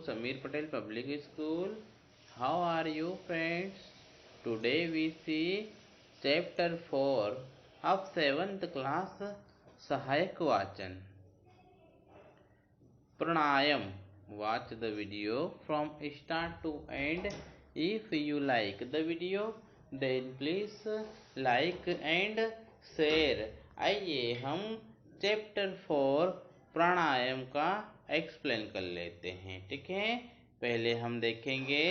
Samir Patel Public School. How are you friends? Today we see chapter 4 of 7th class Sahayak Vachan. Pranayam. Watch the video from start to end. If you like the video, then please like and share. आइए हम chapter 4 प्राणायाम का explain कर लेते हैं। ठीक है, पहले हम देखेंगे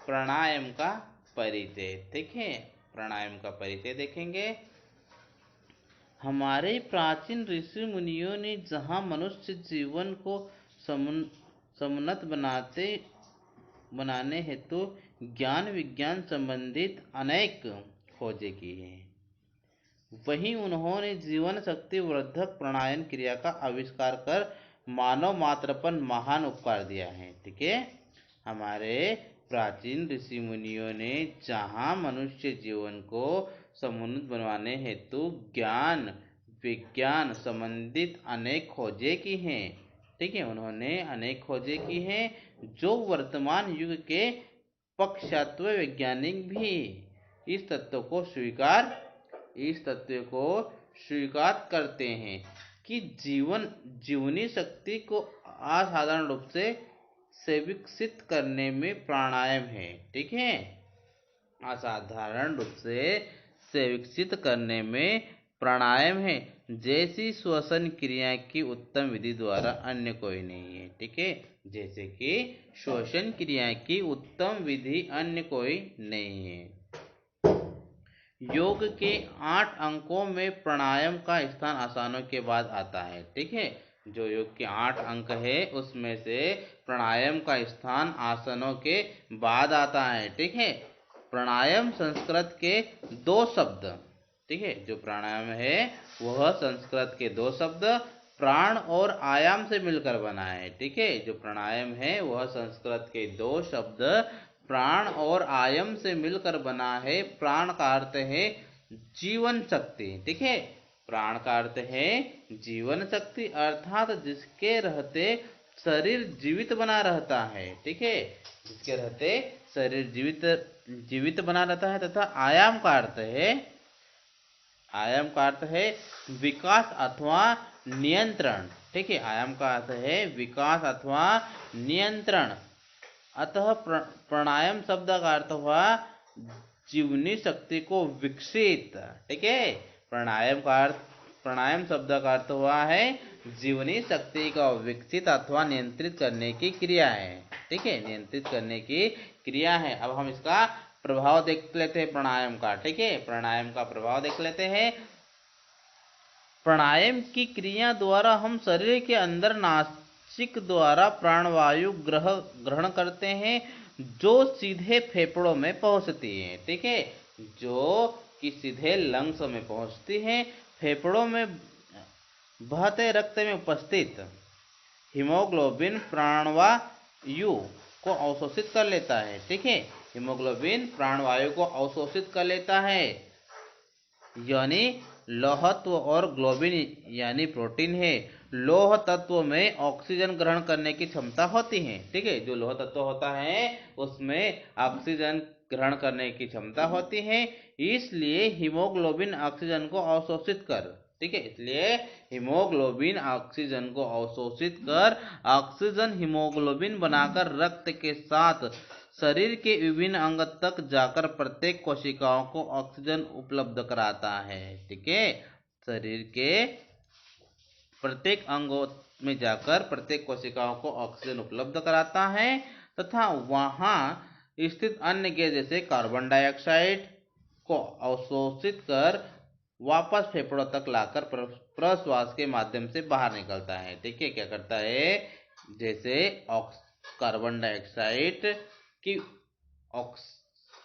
प्राणायाम का परिचय। ठीक है, प्राणायाम का परिचय देखेंगे। हमारे प्राचीन ऋषि मुनियों ने जहाँ मनुष्य जीवन को समुन्नत बनाने हेतु ज्ञान विज्ञान संबंधित अनेक खोजें की हैं, वहीं उन्होंने जीवन शक्ति वर्धक प्राणायाम क्रिया का आविष्कार कर मानव मात्र पर महान उपकार दिया है। ठीक है, हमारे प्राचीन ऋषि मुनियों ने जहाँ मनुष्य जीवन को समुन्नत बनवाने हेतु ज्ञान विज्ञान संबंधित अनेक खोजें की हैं। ठीक है, उन्होंने अनेक खोजें की हैं जो वर्तमान युग के पश्चात्य वैज्ञानिक भी इस तत्व को स्वीकार करते हैं कि जीवनी शक्ति को असाधारण रूप से विकसित करने में प्राणायाम है। ठीक है, असाधारण रूप से विकसित करने में प्राणायाम है, जैसी श्वसन क्रिया की उत्तम विधि द्वारा अन्य कोई नहीं है। ठीक है, जैसे कि श्वसन क्रिया की उत्तम विधि अन्य कोई नहीं है। योग के 8 अंकों में प्राणायाम का स्थान आसनों के बाद आता है। ठीक है, जो योग के 8 अंक है उसमें से प्राणायाम का स्थान आसनों के बाद आता है। ठीक है, प्राणायाम संस्कृत के 2 शब्द, ठीक है, जो प्राणायाम है वह संस्कृत के 2 शब्द प्राण और आयाम से मिलकर बना है। ठीक है, जो प्राणायाम है वह संस्कृत के 2 शब्द प्राण और आयम से मिलकर बना है। प्राण का अर्थ है जीवन शक्ति। ठीक है, प्राण का अर्थ है जीवन शक्ति, अर्थात जिसके रहते शरीर जीवित बना रहता है। ठीक है, जिसके रहते शरीर जीवित बना रहता है। तथा आयाम का अर्थ है विकास अथवा नियंत्रण। ठीक है, आयाम का अर्थ है विकास अथवा नियंत्रण। अतः प्राणायाम शब्द का अर्थ हुआ जीवनी शक्ति को विकसित। ठीक है, प्राणायाम शब्द का अर्थ हुआ है जीवनी शक्ति को विकसित अथवा नियंत्रित करने की क्रिया है। ठीक है, नियंत्रित करने की क्रिया है। अब हम इसका प्रभाव देख लेते हैं प्राणायाम का। ठीक है, प्राणायाम का प्रभाव देख लेते हैं। प्राणायाम की क्रिया द्वारा हम शरीर के अंदर नासिक द्वारा प्राणवायु ग्रहण करते हैं, जो सीधे फेफड़ों में पहुंचती है। ठीक है, जो कि सीधे लंग्स में पहुंचती है। फेफड़ों में बहते रक्त में उपस्थित हीमोग्लोबिन प्राणवायु को अवशोषित कर लेता है। ठीक है, हीमोग्लोबिन प्राणवायु को अवशोषित कर लेता है, यानी लौह तत्व और ग्लोबिन यानी प्रोटीन है। लौह तत्व में ऑक्सीजन ग्रहण करने की क्षमता होती है। ठीक है, जो लौह तत्व होता है उसमें ऑक्सीजन ग्रहण करने की क्षमता होती है, इसलिए हीमोग्लोबिन ऑक्सीजन को अवशोषित कर, ठीक है, इसलिए हीमोग्लोबिन ऑक्सीजन को अवशोषित कर ऑक्सीजन हीमोग्लोबिन बनाकर रक्त के साथ शरीर के विभिन्न अंग तक जाकर प्रत्येक कोशिकाओं को ऑक्सीजन उपलब्ध कराता है। ठीक है, शरीर के प्रत्येक अंगों में जाकर प्रत्येक कोशिकाओं को ऑक्सीजन उपलब्ध कराता है तथा वहां स्थित अन्य गैस जैसे कार्बन डाइऑक्साइड को अवशोषित कर वापस फेफड़ों तक लाकर प्रश्वास के माध्यम से बाहर निकलता है। ठीक है, क्या करता है, जैसे कार्बन डाइऑक्साइड की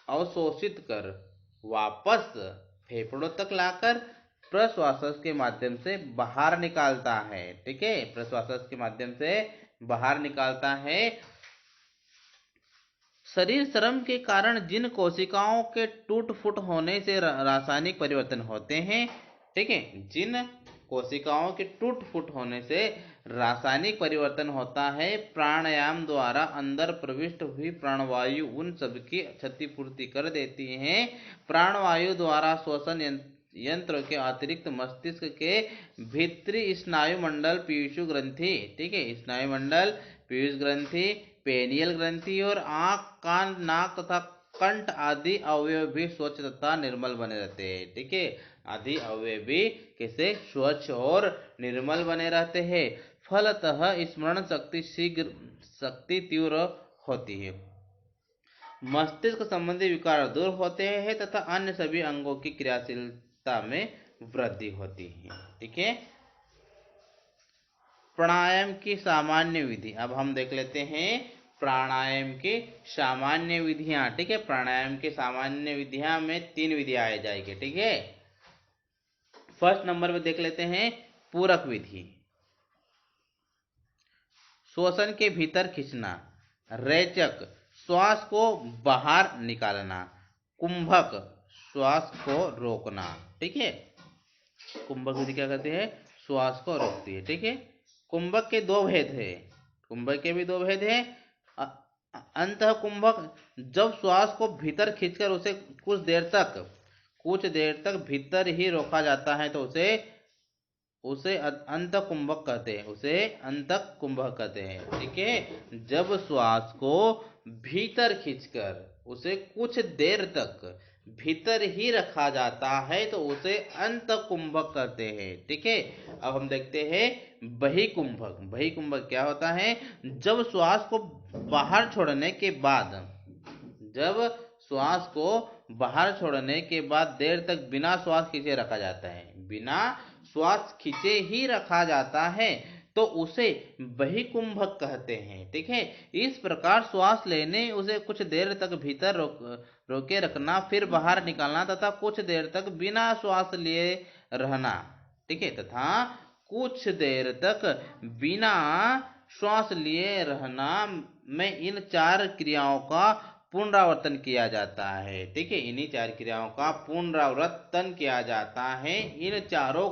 अवशोषित कर वापस फेफड़ों तक लाकर प्रश्वास के माध्यम से बाहर निकालता है। ठीक है, प्रश्वास के माध्यम से बाहर निकालता है। शरीर श्रम के कारण जिन कोशिकाओं के टूट फूट होने से रासायनिक परिवर्तन होते हैं, ठीक है, जिन कोशिकाओं के टूट फूट होने से रासायनिक परिवर्तन होता है। प्राणायाम द्वारा अंदर प्रविष्ट हुई प्राणवायु उन सबकी क्षतिपूर्ति कर देती है। प्राणवायु द्वारा श्वसन यंत्र के अतिरिक्त मस्तिष्क के भीतरी स्नायु मंडल, पीयूष ग्रंथि, ठीक है, स्नायु मंडल, पीयूष ग्रंथि, पेनियल ग्रंथि और आंख, कान, नाक तथा कंठ आदि अवयव भी स्वच्छ तथा निर्मल बने रहते हैं। ठीक है, आदि अवयव भी कैसे स्वच्छ और निर्मल बने रहते हैं। फलतः स्मरण शक्ति तीव्र होती है, मस्तिष्क संबंधी विकार दूर होते हैं तथा अन्य सभी अंगों की क्रियाशीलता में वृद्धि होती है। ठीक है, प्राणायाम की सामान्य विधि अब हम देख लेते हैं। प्राणायाम की सामान्य विधियां, ठीक है, प्राणायाम की सामान्य विधियां में 3 विधियां आ जाएगी। ठीक है, फर्स्ट नंबर पे देख लेते हैं पूरक विधि। श्वसन के भीतर खींचना, रेचक श्वास को बाहर निकालना, कुंभक श्वास को रोकना। ठीक है, कुंभक विधि क्या करती है, श्वास को रोकती है। ठीक है, कुंभक के 2 भेद है, कुंभक के भी 2 भेद है। अंतः कुंभक जब श्वास को भीतर खींचकर उसे कुछ देर तक भीतर ही रोका जाता है तो उसे अंत कुंभक कहते हैं, उसे अंत कुंभक कहते हैं। ठीक है, जब श्वास को भीतर खींचकर उसे कुछ देर तक भीतर ही रखा जाता है तो उसे अंत कुंभक कहते हैं। ठीक है, अब हम देखते हैं बहिकुंभक। बहिकुंभक क्या होता है, जब श्वास को बाहर छोड़ने के बाद देर तक बिना श्वास खींचे रखा जाता है, बिना श्वास खींचे ही रखा जाता है तो उसे बहिकुंभक कहते हैं। ठीक है, इस प्रकार श्वास लेने, उसे कुछ देर तक भीतर रोके रखना, फिर बाहर निकालना तथा कुछ देर तक बिना श्वास लिए रहना। ठीक है, तथा कुछ देर तक बिना श्वास लिए रहना में इन 4 क्रियाओं का पुनरावर्तन किया जाता है। ठीक है, इन्हीं 4 क्रियाओं का पुनरावर्तन किया जाता है। इन चारों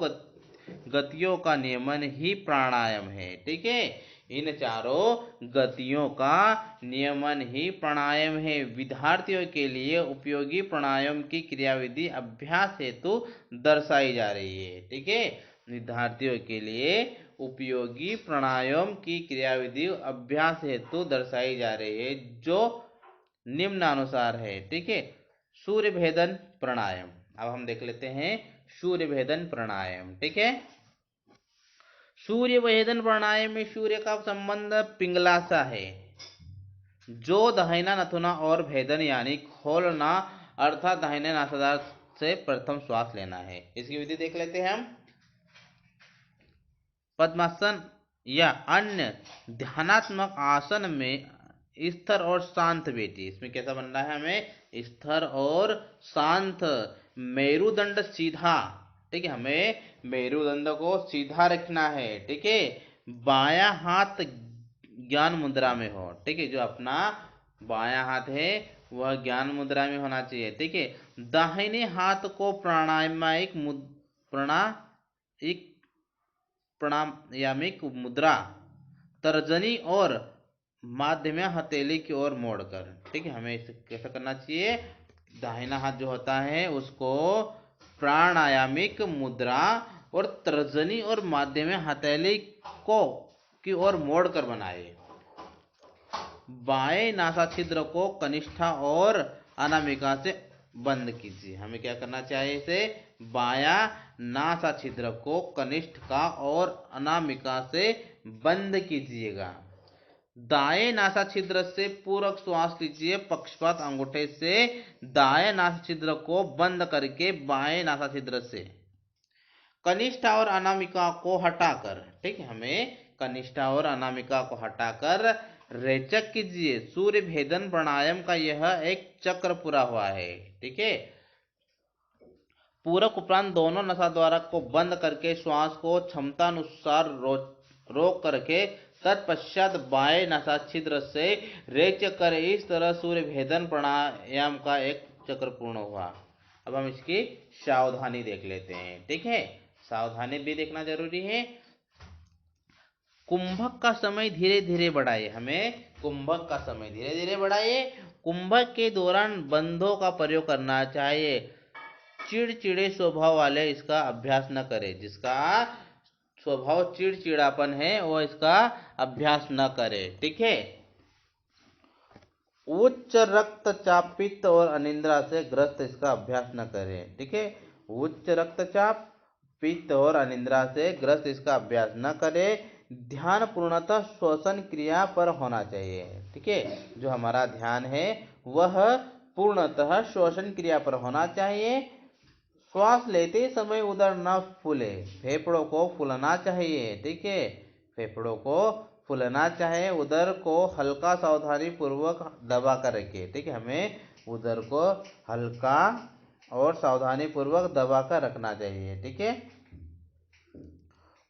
गतियों का नियमन ही प्राणायाम है। ठीक है, इन चारों गतियों का नियमन ही प्राणायाम है। विद्यार्थियों के लिए उपयोगी प्राणायाम की क्रियाविधि अभ्यास हेतु दर्शाई जा रही है। ठीक है, विद्यार्थियों के लिए उपयोगी प्राणायाम की क्रियाविधि अभ्यास हेतु दर्शाई जा रही है, जो निम्नानुसार है। ठीक है, सूर्य भेदन प्राणायाम। अब हम देख लेते हैं सूर्य भेदन प्राणायाम। ठीक है, सूर्य भेदन प्राणायाम में सूर्य का संबंध पिंगला सा है, जो दाहिना नथुना और भेदन यानी खोलना अर्थात दाहिने नासादार से प्रथम श्वास लेना है। इसकी विधि देख लेते हैं हम। पद्मासन या अन्य ध्यानात्मक आसन में स्थिर और शांत बैठिए। इसमें कैसा बनना है, हमें स्थिर और शांत, मेरुदंड सीधा। ठीक है, हमें मेरुदंड को सीधा रखना है। ठीक है, बायां हाथ ज्ञान मुद्रा में हो। ठीक है, जो अपना बायां हाथ है वह ज्ञान मुद्रा में होना चाहिए। ठीक है, दाहिने हाथ को प्राणायामिक मुद्रा तर्जनी और माध्यम हथेली की ओर मोड़कर। ठीक है, हमें इसे कैसा करना चाहिए, दाहिना हाथ जो होता है उसको प्राणायामिक मुद्रा और तर्जनी और माध्यम हथेली की ओर मोड़कर बनाए। बाएं नासा छिद्र को कनिष्ठा और अनामिका से बंद कीजिए। हमें क्या करना चाहिए, इसे बायां नासा छिद्र को कनिष्ठा और अनामिका से बंद कीजिएगा। दाएं नासा छिद्र से पूरक श्वास लीजिए। पक्षपात अंगूठे से दाएं नासा छिद्र को बंद करके बाएं नासा छिद्र से कनिष्ठा और अनामिका को हटाकर, ठीक है, हमें कनिष्ठा और अनामिका को हटाकर रेचक कीजिए। सूर्य भेदन प्राणायाम का यह एक चक्र पूरा हुआ है। ठीक है, पूरक उपरांत दोनों नसा द्वारा को बंद करके श्वास को क्षमतानुसार रोक करके तत्पश्चात बाएं नासा छिद्र से रेचक कर, इस तरह सूर्य भेदन प्राणायाम का एक चक्र पूर्ण हुआ। अब हम इसकी सावधानी देख लेते हैं। ठीक है, सावधानी भी देखना जरूरी है। कुंभक का समय धीरे धीरे बढ़ाइए, हमें कुंभक का समय धीरे धीरे बढ़ाइए। कुंभक के दौरान बंधों का प्रयोग करना चाहिए। चिड़चिड़े स्वभाव वाले इसका अभ्यास न करें, जिसका स्वभाव चिड़चिड़ापन है वो इसका अभ्यास न करे। ठीक है। उच्च रक्तचाप, पित्त और अनिद्रा से ग्रस्त इसका अभ्यास न करें। ठीक है। उच्च रक्तचाप, पित्त और अनिद्रा से ग्रस्त इसका अभ्यास न करें। ध्यान पूर्णतः श्वसन क्रिया पर होना चाहिए। ठीक है। जो हमारा ध्यान है वह पूर्णतः श्वसन क्रिया पर होना चाहिए। श्वास लेते समय उदर न फूले, फेफड़ों को फूलना चाहिए। ठीक है। फेफड़ों को फूलना चाहिए। उदर को हल्का सावधानी पूर्वक दबा कर रखें। ठीक है। हमें उदर को हल्का और सावधानी पूर्वक दबा कर रखना चाहिए। ठीक है।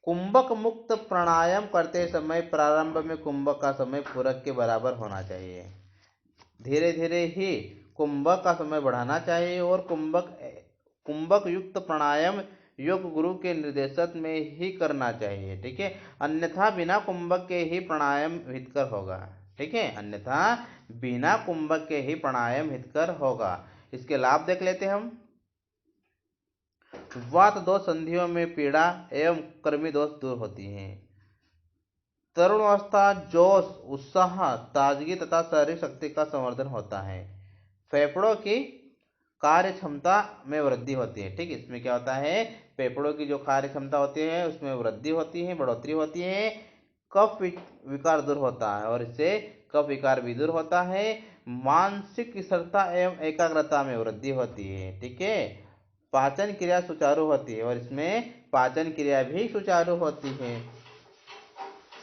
कुंभक मुक्त प्राणायाम करते समय प्रारंभ में कुंभक का समय पूरक के बराबर होना चाहिए। धीरे धीरे ही कुंभक का समय बढ़ाना चाहिए और कुंभक युक्त प्राणायाम योग गुरु के निर्देशन में ही करना चाहिए। ठीक है। अन्यथा बिना कुंभक के ही प्राणायाम हितकर होगा। ठीक है। अन्यथा बिना कुंभक के ही प्राणायाम हितकर होगा। इसके लाभ देख लेते हैं हम। वात दोष संधियों में पीड़ा एवं कृमि दोष दूर होती हैं। तरुणावस्था, जोश, उत्साह, ताजगी तथा शारीरिक शक्ति का संवर्धन होता है। फेफड़ों की कार्य क्षमता में वृद्धि होती है। ठीक। इसमें क्या होता है, फेफड़ों की जो कार्य क्षमता होती है उसमें वृद्धि होती है, बढ़ोतरी होती है। कफ विकार दूर होता है और इससे कफ विकार भी दूर होता है। मानसिक स्थिरता एवं एकाग्रता में वृद्धि होती है। ठीक है। पाचन क्रिया सुचारू होती है और इसमें पाचन क्रिया भी सुचारू होती है।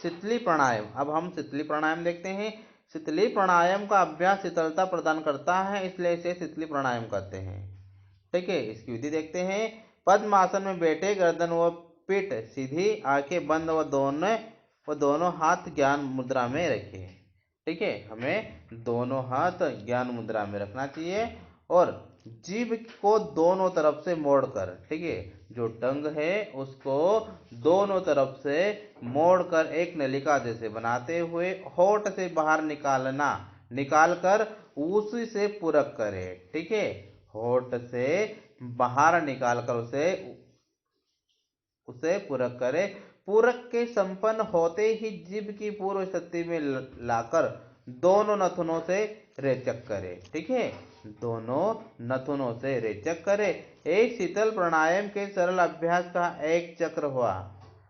शीतली प्राणायाम, अब हम शीतली प्राणायाम देखते हैं। शीतली प्राणायाम का अभ्यास शीतलता प्रदान करता है, इसलिए इसे शीतली प्राणायाम कहते हैं। ठीक है। इसकी विधि देखते हैं। पद्मासन में बैठे, गर्दन व पीठ सीधी, आंखें बंद व दोनों हाथ ज्ञान मुद्रा में रखें। ठीक है। हमें दोनों हाथ ज्ञान मुद्रा में रखना चाहिए और जीभ को दोनों तरफ से मोड़कर, ठीक है, जो टंग है उसको दोनों तरफ से मोड़कर एक नलिका जैसे बनाते हुए होठ से बाहर निकालकर उसी से पूरक करे। ठीक है। होठ से बाहर निकालकर उसे पूरक करे। पूरक के संपन्न होते ही जीभ की पूर्व स्थिति में लाकर दोनों नथुनों से रेचक करे। ठीक है। दोनों नथुनों से रेचक करे। एक शीतल प्राणायाम के सरल अभ्यास का एक चक्र हुआ।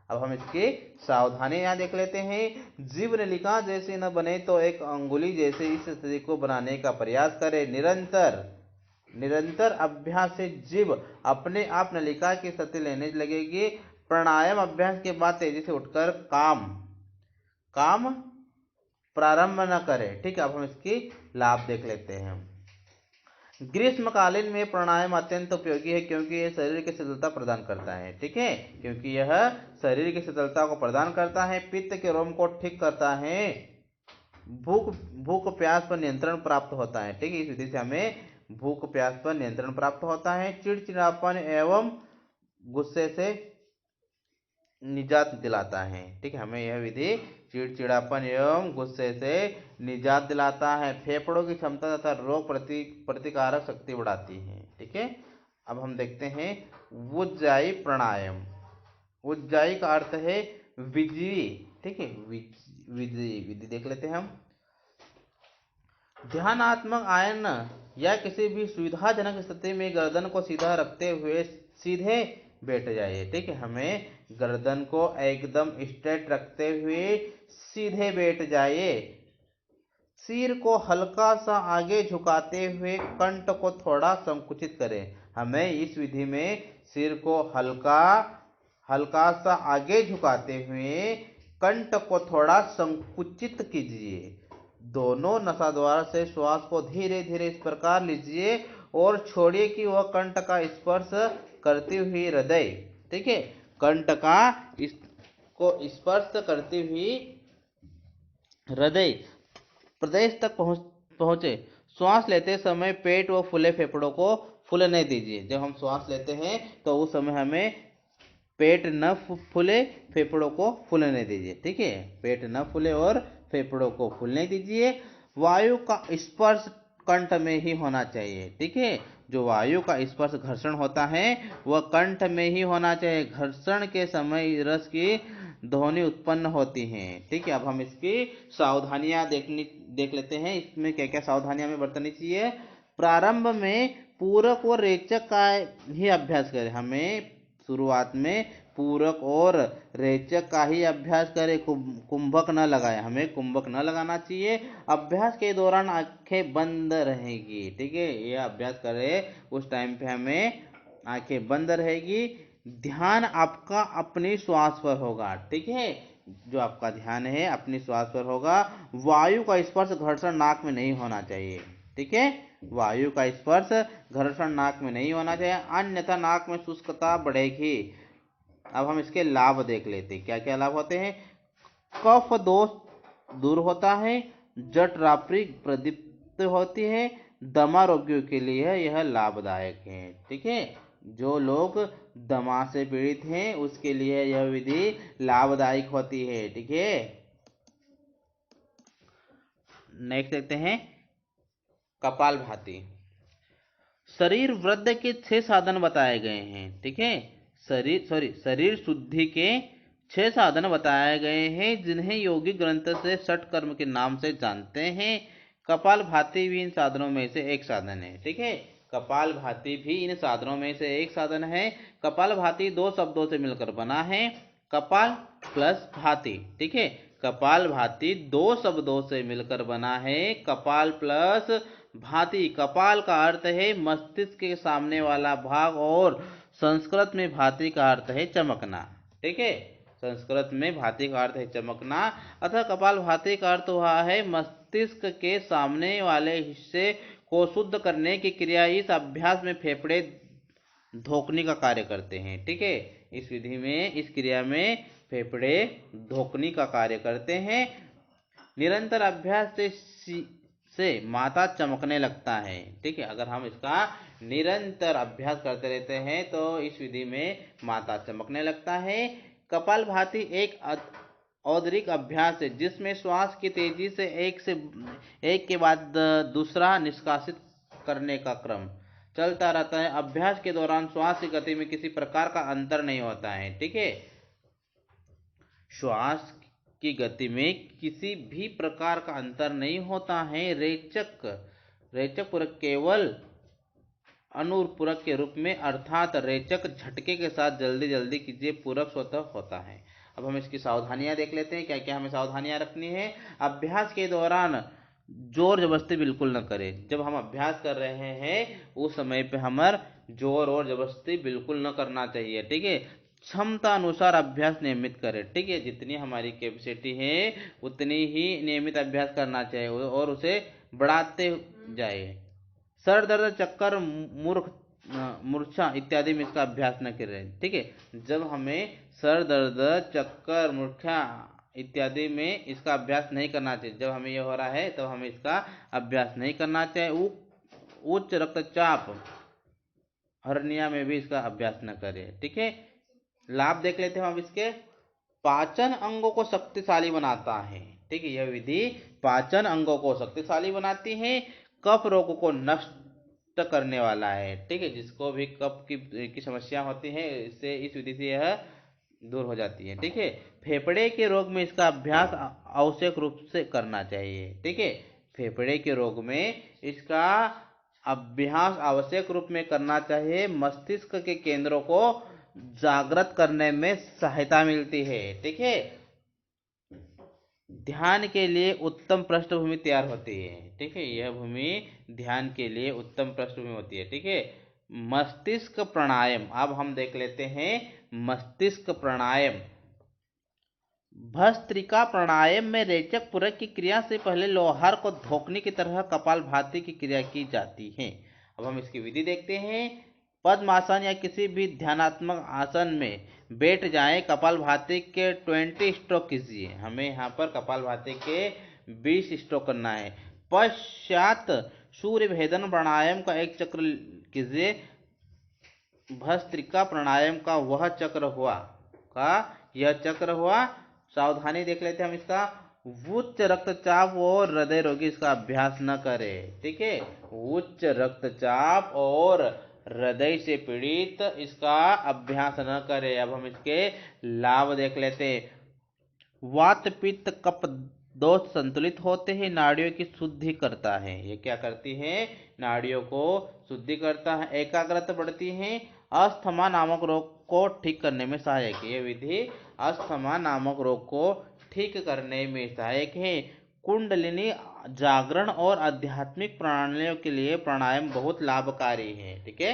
अब हम इसकी सावधानी यहाँ देख लेते हैं। जीभ नलिका जैसी न बने तो एक अंगुली जैसे इस स्थिति को बनाने का प्रयास करे। निरंतर अभ्यास से जीभ अपने आप नलिका की स्थिति लेने लगेगी। प्राणायाम अभ्यास के बाद तेजी से उठकर काम प्रारंभ न करें। ठीक है। अब हम इसकी लाभ देख लेते हैं। ग्रीष्मकालीन में प्राणायाम अत्यंत उपयोगी है क्योंकि यह शरीर की शीतलता प्रदान करता है। ठीक है। क्योंकि यह शरीर की शीतलता को प्रदान करता है, पित्त के रोम को ठीक करता है, भूख प्यास पर नियंत्रण प्राप्त होता है। ठीक है। इस विधि से हमें भूख प्यास पर नियंत्रण प्राप्त होता है। चिड़चिड़ापन एवं गुस्से से निजात दिलाता है। ठीक है। हमें यह विधि चिड़चिड़ापन एवं गुस्से से निजात दिलाता है। फेफड़ों की क्षमता तथा रोग प्रतिकारक शक्ति बढ़ाती है। ठीक है। अब हम देखते हैं उज्जाई प्राणायाम। उज्जाई का अर्थ है विजयी। ठीक है। विधि देख लेते हैं हम। ध्यानात्मक आयन या किसी भी सुविधाजनक स्थिति में गर्दन को सीधा रखते हुए सीधे बैठ जाइए। ठीक है। हमें गर्दन को एकदम स्ट्रेट रखते हुए सीधे बैठ जाइए। सिर को हल्का सा आगे झुकाते हुए कंठ को थोड़ा संकुचित करें। हमें इस विधि में सिर को हल्का सा आगे झुकाते हुए कंठ को थोड़ा संकुचित कीजिए। दोनों नसाद्वार से श्वास को धीरे धीरे इस प्रकार लीजिए और छोड़िए कि वह कंठ का स्पर्श करती हुई हृदय, ठीक है, कंठ का इसको स्पर्श करती हुई हृदय प्रदेश तक पहुंचे। श्वास लेते समय पेट व फूले फेफड़ों को फूलने दीजिए। जब हम श्वास लेते हैं तो उस समय हमें पेट न फूले, फेफड़ों को फूलने दीजिए। ठीक है, पेट न फूले और फेफड़ों को फूलने दीजिए। वायु का स्पर्श कंठ में ही होना चाहिए। ठीक है, जो वायु का स्पर्श घर्षण होता है वह कंठ में ही होना चाहिए। घर्षण के समय रस की ध्वनि उत्पन्न होती है। ठीक है, अब हम इसकी सावधानियां देख लेते हैं। इसमें क्या क्या सावधानियां हमें बरतनी चाहिए। प्रारंभ में पूरक और रेचक का ही अभ्यास करें। हमें शुरुआत में पूरक और रेचक का ही अभ्यास करें, कुंभक न लगाए। हमें कुंभक न लगाना चाहिए। अभ्यास के दौरान आंखें बंद रहेगी। ठीक है, ये अभ्यास करें उस टाइम पे हमें आंखें बंद रहेगी। ध्यान आपका अपनी श्वास पर होगा। ठीक है, जो आपका ध्यान है अपनी श्वास पर होगा। वायु का स्पर्श घर्षण नाक में नहीं होना चाहिए। ठीक है, वायु का स्पर्श घर्षण नाक में नहीं होना चाहिए, अन्यथा नाक में शुष्कता बढ़ेगी। अब हम इसके लाभ देख लेते हैं, क्या क्या लाभ होते हैं। कफ दोष दूर होता है, जठरापि प्रदीप्त होती है, दमा रोगियों के लिए यह लाभदायक है। ठीक है, जो लोग दमा से पीड़ित हैं उसके लिए यह विधि लाभदायक होती है। ठीक है, नेक्स्ट देखते हैं कपालभाति। शरीर वृद्धि के 6 साधन बताए गए हैं। ठीक है, शरीर शुद्धि के 6 साधन बताए गए हैं, जिन्हें योगी ग्रंथ से षट कर्म के नाम से जानते हैं। कपालभाति भी इन साधनों में से एक साधन है। ठीक है, कपालभाति भी इन साधनों में से एक साधन है। कपालभाति 2 शब्दों से मिलकर बना है, कपाल प्लस भाति। ठीक है, कपालभाति 2 शब्दों से मिलकर बना है, कपाल प्लस भाति। कपाल का अर्थ है मस्तिष्क के सामने वाला भाग और संस्कृत में भाति का अर्थ है चमकना। ठीक है, संस्कृत में भाति का अर्थ है चमकना, अतः कपाल भाति का अर्थ हुआ है मस्तिष्क के सामने वाले हिस्से को शुद्ध करने की क्रिया। इस अभ्यास में फेफड़े धोखनी का कार्य करते हैं। ठीक है, इस विधि में, इस क्रिया में फेफड़े धोखनी का कार्य करते हैं। निरंतर अभ्यास से माथा चमकने लगता है। ठीक है, अगर हम इसका निरंतर अभ्यास करते रहते हैं तो इस विधि में माथा चमकने लगता है। कपालभाति एक औदरिक अभ्यास है जिसमें श्वास की तेजी से एक के बाद दूसरा निष्कासित करने का क्रम चलता रहता है। अभ्यास के दौरान श्वास की गति में किसी प्रकार का अंतर नहीं होता है। ठीक है, श्वास की गति में किसी भी प्रकार का अंतर नहीं होता है। रेचक पूरक केवल अनुपूरक के रूप में, अर्थात रेचक झटके के साथ जल्दी जल्दी कीजिए, पूरक स्वतः होता है। अब हम इसकी सावधानियां देख लेते हैं, क्या क्या हमें सावधानियां रखनी है। अभ्यास के दौरान जोर जबरदस्ती बिल्कुल न करें। जब हम अभ्यास कर रहे हैं उस समय पे हमार जोर और जबरदस्ती बिल्कुल न करना चाहिए। ठीक है, क्षमता अनुसार अभ्यास नियमित करें। ठीक है, जितनी हमारी कैपेसिटी है उतनी ही नियमित अभ्यास करना चाहिए और उसे बढ़ाते जाए। सर दर्द, चक्कर, मूर्छा इत्यादि में इसका अभ्यास न करें। ठीक है, जब हमें सर दर्द, चक्कर, मूर्छा इत्यादि में इसका अभ्यास नहीं करना चाहिए। जब हमें यह हो रहा है तब हमें इसका अभ्यास नहीं करना चाहिए। उच्च रक्तचाप, हर्निया में भी इसका अभ्यास न करें। ठीक है, लाभ देख लेते हैं हम इसके। पाचन अंगों को शक्तिशाली बनाता है। ठीक है, यह विधि पाचन अंगों को शक्तिशाली बनाती है। कफ रोग को नष्ट करने वाला है। ठीक है, जिसको भी कफ की समस्या होती है इससे, इस विधि से यह दूर हो जाती है। ठीक है, फेफड़े के रोग में इसका अभ्यास आवश्यक रूप से करना चाहिए। ठीक है, फेफड़े के रोग में इसका अभ्यास आवश्यक रूप में करना चाहिए। मस्तिष्क के केंद्रों को जागृत करने में सहायता मिलती है। ठीक है, ध्यान के लिए उत्तम पृष्ठभूमि तैयार होती है। ठीक है, यह भूमि ध्यान के लिए उत्तम पृष्ठभूमि होती है। ठीक है, मस्तिष्क प्राणायाम अब हम देख लेते हैं। मस्तिष्क प्राणायाम, भस्त्रिका प्राणायाम में रेचक पूरक की क्रिया से पहले लोहार को धोखने की तरह कपालभाति की क्रिया की जाती है। अब हम इसकी विधि देखते हैं। पद्मासन या किसी भी ध्यानात्मक आसन में बैठ जाएं। कपालभाति के 20 स्ट्रोक कीजिए। हमें यहाँ पर कपालभाति के 20 स्ट्रोक करना है। पश्चात सूर्य भेदन प्राणायाम का एक चक्र कीजिए। भस्त्रिका प्राणायाम का वह चक्र हुआ, का यह चक्र हुआ। सावधानी देख लेते हैं हम इसका। उच्च रक्तचाप और हृदय रोगी इसका अभ्यास न करे। ठीक है, उच्च रक्तचाप और हृदय से पीड़ित इसका अभ्यास न करे। अब हम इसके लाभ देख लेते हैं। वात पित्त कफ दोष संतुलित होते ही नाड़ियों की शुद्धि करता है। ये क्या करती है? नाड़ियों को शुद्धि करता है। एकाग्रता बढ़ती है। अस्थमा नामक रोग को ठीक करने में सहायक है। ये विधि अस्थमा नामक रोग को ठीक करने में सहायक है। कुंडलिनी जागरण और आध्यात्मिक प्रणालियों के लिए प्राणायाम बहुत लाभकारी है। ठीक है।